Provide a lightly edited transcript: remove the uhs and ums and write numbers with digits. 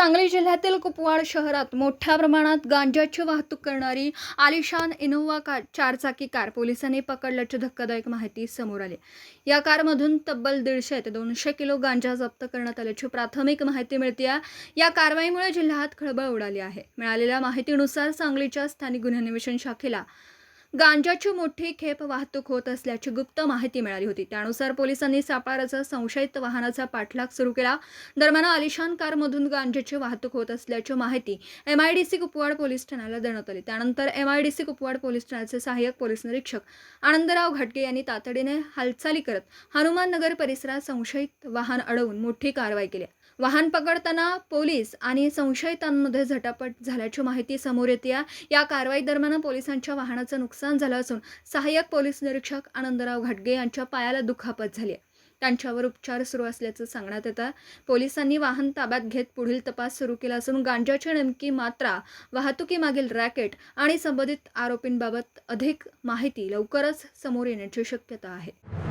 सांगली जिल्ह्यातील कुपवाड शहरात मोठ्या प्रमाणात गांजाची वाहतूक करणारी आलिशान इनोव्हा चारचाकी कार पोलिसांनी पकडल्याची धक्कादायक माहिती समोर आली। या कारमधून तब्बल 150 ते 200 किलो गांजा जप्त करण्यात आल्याची प्राथमिक माहिती मिळते। या कारवाईमुळे जिल्ह्यात खळबळ उडाली आहे। मिळालेल्या माहितीनुसार सांगलीच्या स्थानिक गुन्हे अन्वेषण शाखेला गांजाची मोठी खेप वाहतूक होत असल्याची गुप्त माहिती मिळाली होती। त्यानुसार पोलिसांनी सापळाचा संशयित वाहनाचा पाठलाग सुरू केला। दरम्यान आलिशान कारमधून गांजाची वाहतूक होत असल्याची माहिती MIDC कुपवाड पोलीस ठाण्याला देण्यात आली। त्यानंतर MIDC कुपवाड पोलीस ठाण्याचे सहाय्यक पोलीस निरीक्षक आनंदराव घाटगे यांनी तातडीने हालचाली करत हनुमान नगर परिसरात संशयित वाहन अडवून मोठी कारवाई केली। वाहन पकडताना पोलीस आणि संशयितांमध्ये झटापट झाल्याची माहिती समोर येते। या कारवाई दरम्यान पोलिसांच्या वाहनाचं नुकसान झालं असून सहाय्यक पोलीस निरीक्षक आनंदराव घाटगे यांच्या पायाला दुखापत झाली आहे। त्यांच्यावर उपचार सुरू असल्याचं सांगण्यात येतं। पोलिसांनी वाहन ताब्यात घेत पुढील तपास सुरू केला असून गांजाची नेमकी मात्रा, वाहतुकीमागील रॅकेट आणि संबंधित आरोपींबाबत अधिक माहिती लवकरच समोर येण्याची शक्यता आहे।